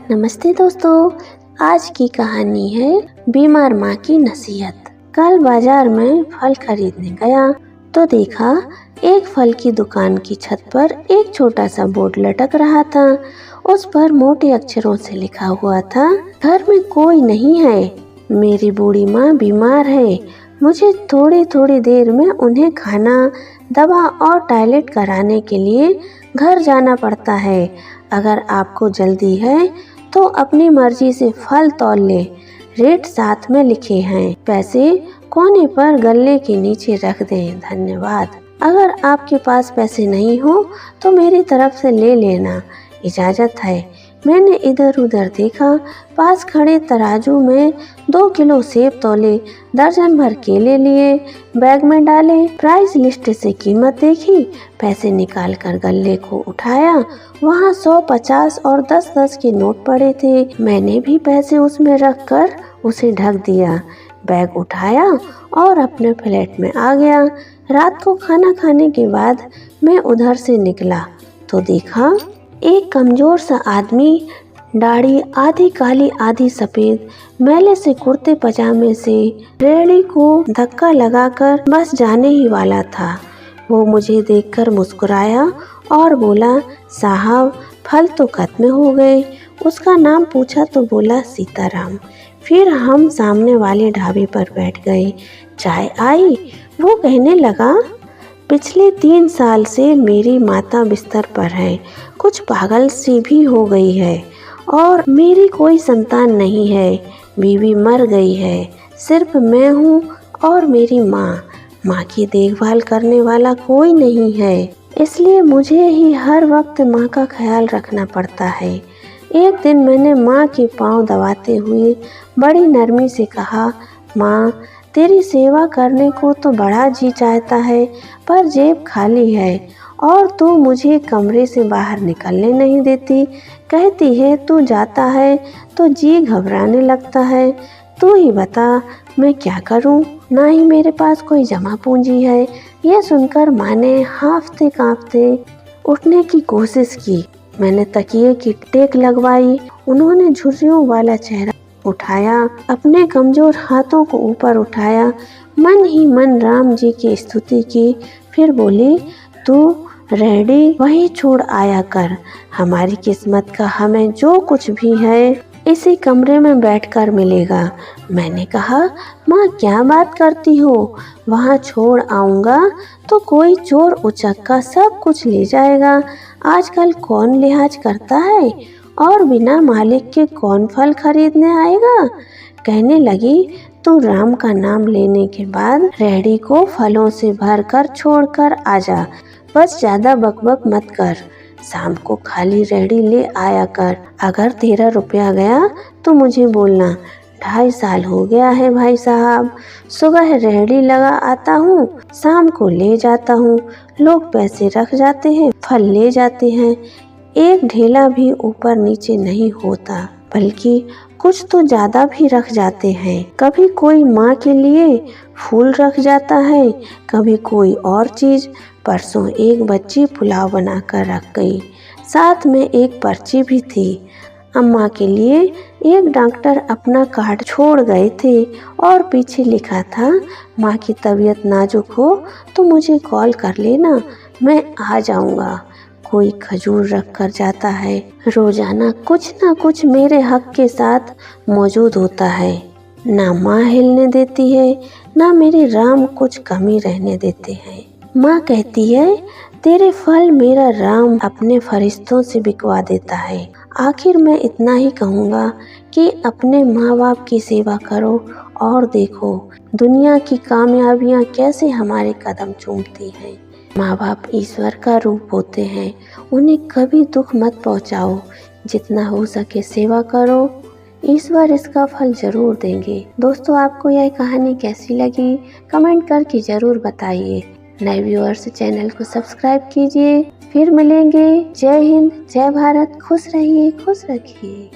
नमस्ते दोस्तों, आज की कहानी है बीमार माँ की नसीहत। कल बाजार में फल खरीदने गया तो देखा एक फल की दुकान की छत पर एक छोटा सा बोर्ड लटक रहा था। उस पर मोटे अक्षरों से लिखा हुआ था, घर में कोई नहीं है, मेरी बूढ़ी माँ बीमार है, मुझे थोड़ी थोड़ी देर में उन्हें खाना, दवा और टॉयलेट कराने के लिए घर जाना पड़ता है। अगर आपको जल्दी है तो अपनी मर्जी से फल तौल ले, रेट साथ में लिखे हैं, पैसे कोने पर गल्ले के नीचे रख दें, धन्यवाद। अगर आपके पास पैसे नहीं हो तो मेरी तरफ से ले लेना, इजाज़त है। मैंने इधर उधर देखा, पास खड़े तराजू में 2 किलो सेब तौले, दर्जन भर केले लिए, बैग में डाले, प्राइस लिस्ट से कीमत देखी, पैसे निकालकर गल्ले को उठाया, वहाँ 100, 50 और 10-10 के नोट पड़े थे। मैंने भी पैसे उसमें रख कर उसे ढक दिया, बैग उठाया और अपने फ्लैट में आ गया। रात को खाना खाने के बाद मैं उधर से निकला तो देखा एक कमजोर सा आदमी, दाढ़ी आधी काली आधी सफेद, मैले से कुर्ते पजामे से रेहड़ी को धक्का लगाकर बस जाने ही वाला था। वो मुझे देखकर मुस्कुराया और बोला, साहब फल तो खत्म हो गए। उसका नाम पूछा तो बोला सीताराम। फिर हम सामने वाले ढाबे पर बैठ गए। चाय आई। वो कहने लगा, पिछले 3 साल से मेरी माता बिस्तर पर है, कुछ पागल सी भी हो गई है और मेरी कोई संतान नहीं है, बीवी मर गई है, सिर्फ मैं हूँ और मेरी माँ की देखभाल करने वाला कोई नहीं है, इसलिए मुझे ही हर वक्त माँ का ख्याल रखना पड़ता है। एक दिन मैंने माँ के पाँव दबाते हुए बड़ी नरमी से कहा, माँ तेरी सेवा करने को तो बड़ा जी चाहता है, पर जेब खाली है और तू मुझे कमरे से बाहर निकलने नहीं देती। कहती है तू जाता है तो जी घबराने लगता है। तू ही बता मैं क्या करूं? ना ही मेरे पास कोई जमा पूंजी है। यह सुनकर माँ ने हांफते कांपते उठने की कोशिश की। मैंने तकिए की टेक लगवाई। उन्होंने झुर्रियों वाला चेहरा उठाया, अपने कमजोर हाथों को ऊपर उठाया, मन ही मन राम जी की स्तुति की। फिर बोली, तू रेहड़ी वहीं छोड़ आया कर, हमारी किस्मत का हमें जो कुछ भी है इसी कमरे में बैठकर मिलेगा। मैंने कहा, माँ क्या बात करती हो, वहाँ छोड़ आऊँगा तो कोई चोर उचक्का सब कुछ ले जाएगा। आजकल कौन लिहाज करता है और बिना मालिक के कौन फल खरीदने आएगा। कहने लगी, तू राम का नाम लेने के बाद रेहड़ी को फलों से भरकर छोड़कर आजा, बस ज्यादा बकबक मत कर, शाम को खाली रेहड़ी ले आया कर। अगर तेरा रुपया गया तो मुझे बोलना। 2.5 साल हो गया है भाई साहब, सुबह रेहड़ी लगा आता हूँ, शाम को ले जाता हूँ, लोग पैसे रख जाते हैं, फल ले जाते हैं, एक ढेला भी ऊपर नीचे नहीं होता, बल्कि कुछ तो ज्यादा भी रख जाते हैं। कभी कोई माँ के लिए फूल रख जाता है, कभी कोई और चीज। परसों एक बच्ची पुलाव बनाकर रख गई, साथ में एक पर्ची भी थी। अम्मा के लिए एक डॉक्टर अपना कार्ड छोड़ गए थे और पीछे लिखा था, माँ की तबीयत नाजुक हो तो मुझे कॉल कर लेना, मैं आ जाऊँगा। कोई खजूर रख कर जाता है। रोजाना कुछ ना कुछ मेरे हक के साथ मौजूद होता है। ना माँ हिलने देती है, ना मेरे राम कुछ कमी रहने देते हैं। माँ कहती है, तेरे फल मेरा राम अपने फरिश्तों से बिकवा देता है। आखिर मैं इतना ही कहूँगा कि अपने माँ बाप की सेवा करो और देखो दुनिया की कामयाबियाँ कैसे हमारे कदम चूमती हैं। माँ बाप ईश्वर का रूप होते हैं, उन्हें कभी दुख मत पहुँचाओ, जितना हो सके सेवा करो, ईश्वर इसका फल जरूर देंगे। दोस्तों, आपको यह कहानी कैसी लगी कमेंट करके जरूर बताइए। नए व्यूअर्स चैनल को सब्सक्राइब कीजिए। फिर मिलेंगे। जय हिंद, जय भारत, खुश रहिए, खुश रखिए।